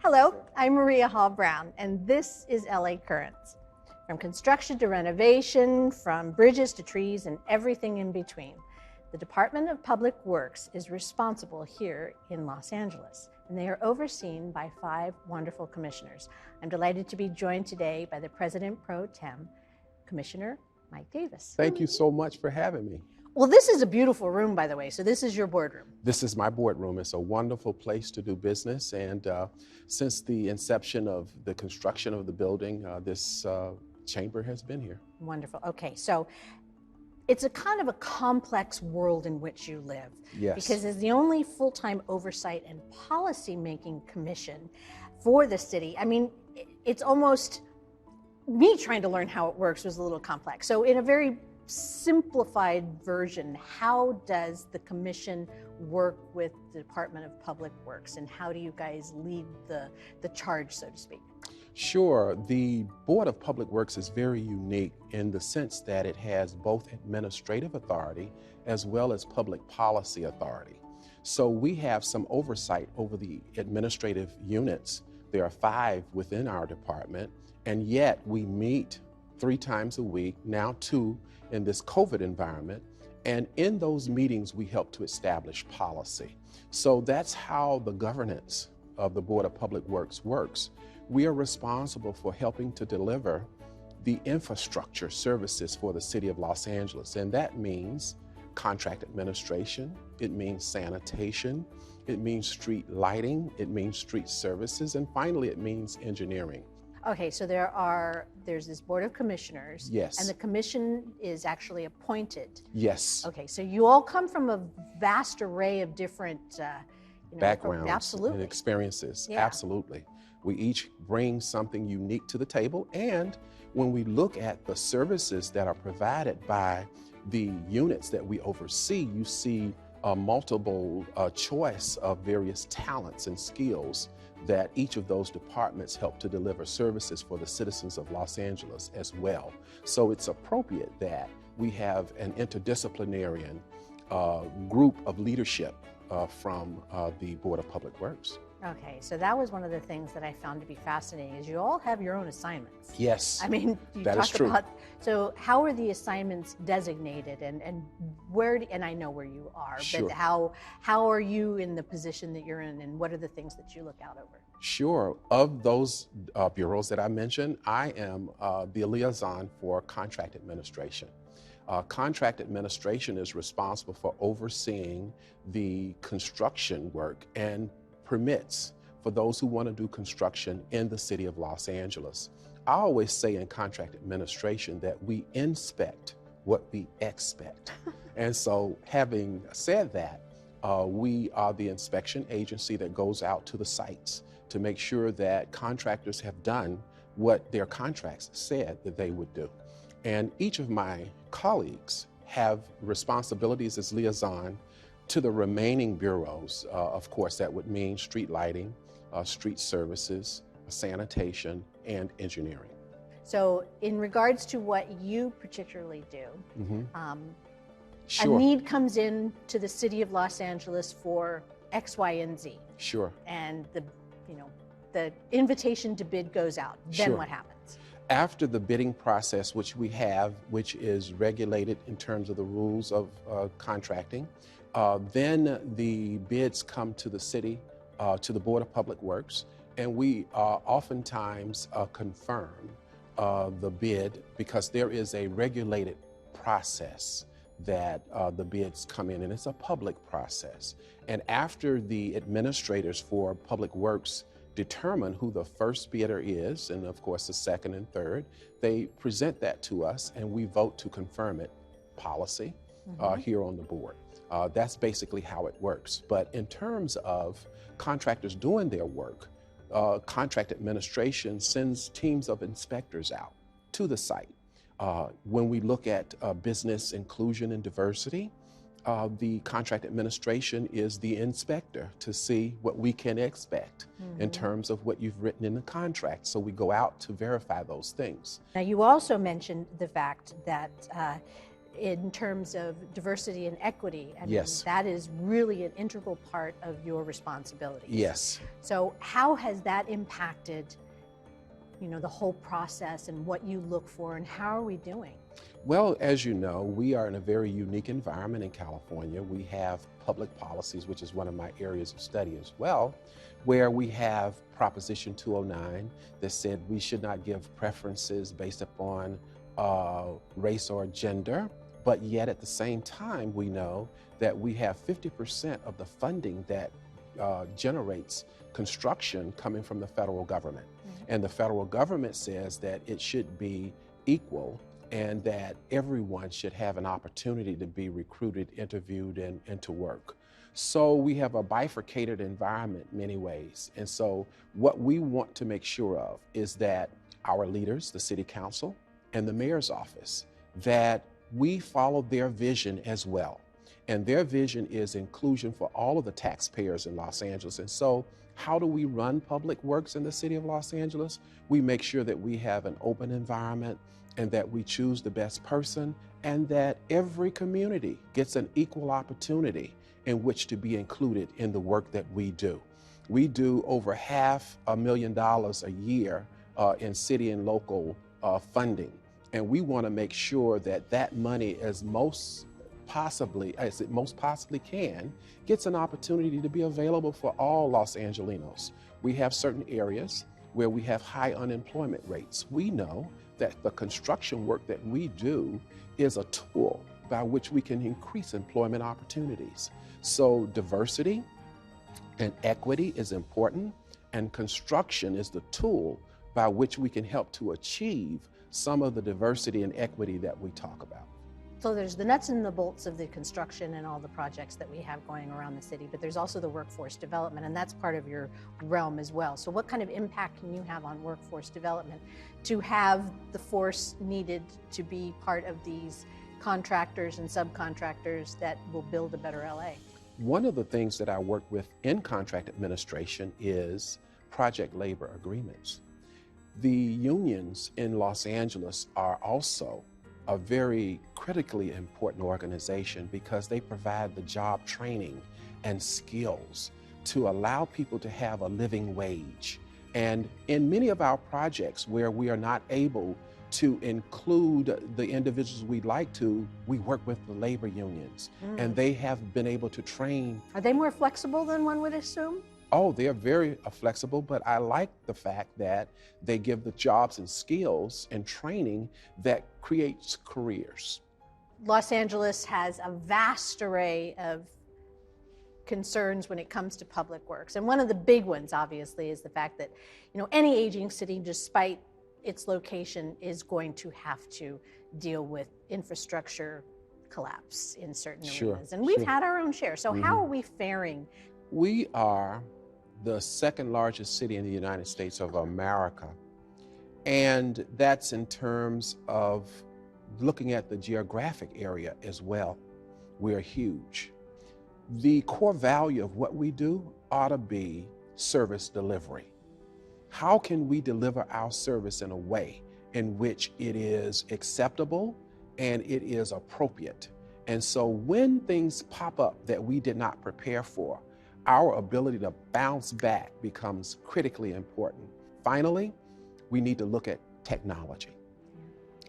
Hello, I'm Maria Hall Brown, and this is LA Currents. From construction to renovation, from bridges to trees, and everything in between. The Department of Public Works is responsible here in Los Angeles, and they are overseen by 5 wonderful commissioners. I'm delighted to be joined today by the President Pro Tem, Commissioner Mike Davis. Thank you so much for having me. Well, this is a beautiful room, by the way, so this is your boardroom. This is my boardroom. It's a wonderful place to do business, and since the inception of the construction of the building, this chamber has been here. Wonderful. Okay, so it's a kind of a complex world in which you live. Yes. Because as the only full-time oversight and policy-making commission for the city, I mean, it's almost, me trying to learn how it works was a little complex. So in a very simplified version, how does the commission work with the Department of Public Works, and how do you guys lead the charge, so to speak? Sure. The Board of Public Works is very unique in the sense that it has both administrative authority as well as public policy authority. So we have some oversight over the administrative units. There are 5 within our department, and yet we meet 3 times a week, now 2 in this COVID environment. And in those meetings, we help to establish policy. So that's how the governance of the Board of Public Works works. We are responsible for helping to deliver the infrastructure services for the city of Los Angeles. And that means contract administration, it means sanitation, it means street lighting, it means street services, and finally it means engineering. Okay, so there's this Board of Commissioners. Yes. And the commission is actually appointed. Yes. Okay, so you all come from a vast array of different backgrounds absolutely. And experiences. Yeah. Absolutely. We each bring something unique to the table, and when we look at the services that are provided by the units that we oversee, you see a multiple choice of various talents and skills that each of those departments help to deliver services for the citizens of Los Angeles as well. So it's appropriate that we have an interdisciplinary group of leadership from the Board of Public Works. Okay, so that was one of the things that I found to be fascinating, is you all have your own assignments. Yes. I mean, you that talk is true. about, so how are the assignments designated, and where, and I know where you are, Sure. but how are you in the position that you're in, and what are the things that you look out over? Sure. Of those bureaus that I mentioned, I am the liaison for contract administration. Contract administration is responsible for overseeing the construction work and permits for those who want to do construction in the city of Los Angeles. I always say in contract administration that we inspect what we expect. And so having said that, we are the inspection agency that goes out to the sites to make sure that contractors have done what their contracts said that they would do. And each of my colleagues have responsibilities as liaison to the remaining bureaus. Of course, that would mean street lighting, street services, sanitation, and engineering. So in regards to what you particularly do, Sure. a need comes in to the city of Los Angeles for X, Y, and Z. Sure. And the invitation to bid goes out. Then Sure. what happens? After the bidding process, which we have, which is regulated in terms of the rules of contracting, then the bids come to the city, to the Board of Public Works, and we oftentimes confirm the bid, because there is a regulated process that the bids come in, and it's a public process. And after the administrators for Public Works determine who the first bidder is, and of course the second and third, they present that to us and we vote to confirm it, policy, here on the board. That's basically how it works. But in terms of contractors doing their work, contract administration sends teams of inspectors out to the site. When we look at business inclusion and diversity, the contract administration is the inspector to see what we can expect in terms of what you've written in the contract. So we go out to verify those things. Now, you also mentioned the fact that in terms of diversity and equity. I mean, Yes. that is really an integral part of your responsibilities. Yes. So how has that impacted, the whole process and what you look for, and how are we doing? Well, as you know, we are in a very unique environment in California. We have public policies, which is one of my areas of study as well, where we have Proposition 209 that said we should not give preferences based upon race or gender, but yet at the same time, we know that we have 50% of the funding that generates construction coming from the federal government. Mm-hmm. And the federal government says that it should be equal and that everyone should have an opportunity to be recruited, interviewed, and to work. So we have a bifurcated environment in many ways. And so what we want to make sure of is that our leaders, the city council and the mayor's office, that we follow their vision as well. And their vision is inclusion for all of the taxpayers in Los Angeles. And so how do we run public works in the city of Los Angeles? We make sure that we have an open environment and that we choose the best person, and that every community gets an equal opportunity in which to be included in the work that we do. We do over $500,000 a year in city and local funding, and we want to make sure that that money, as it most possibly can, gets an opportunity to be available for all Los Angelenos. We have certain areas where we have high unemployment rates. We know that the construction work that we do is a tool by which we can increase employment opportunities. So diversity and equity is important, and construction is the tool by which we can help to achieve some of the diversity and equity that we talk about. So there's the nuts and the bolts of the construction and all the projects that we have going around the city, but there's also the workforce development, and that's part of your realm as well. So what kind of impact can you have on workforce development to have the force needed to be part of these contractors and subcontractors that will build a better LA? One of the things that I work with in contract administration is project labor agreements. The unions in Los Angeles are also a very critically important organization because they provide the job training and skills to allow people to have a living wage. And in many of our projects where we are not able to include the individuals we'd like to, we work with the labor unions, and they have been able to train. Are they more flexible than one would assume? Oh, they're very flexible, but I like the fact that they give the jobs and skills and training that creates careers. Los Angeles has a vast array of concerns when it comes to public works. And one of the big ones, obviously, is the fact that, any aging city, despite its location, is going to have to deal with infrastructure collapse in certain areas. And we've had our own share. So how are we faring? We are the second largest city in the United States of America. And that's in terms of looking at the geographic area as well. We're huge. The core value of what we do ought to be service delivery. How can we deliver our service in a way in which it is acceptable and it is appropriate? And so when things pop up that we did not prepare for, our ability to bounce back becomes critically important. Finally, we need to look at technology.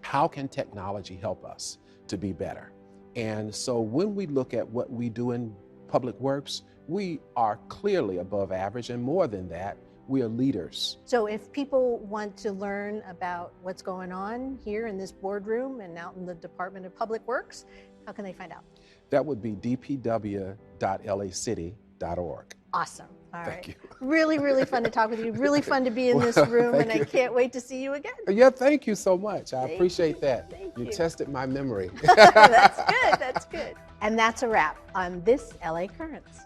How can technology help us to be better? And so when we look at what we do in public works, we are clearly above average, and more than that, we are leaders. So if people want to learn about what's going on here in this boardroom and out in the Department of Public Works, how can they find out? That would be dpw.lacity.org. Awesome. All right. Thank you. Really, really fun to talk with you. Really fun to be in this room, and I can't wait to see you again. Yeah, thank you so much. I appreciate that. Thank you. You tested my memory. That's good. That's good. And that's a wrap on this LA Currents.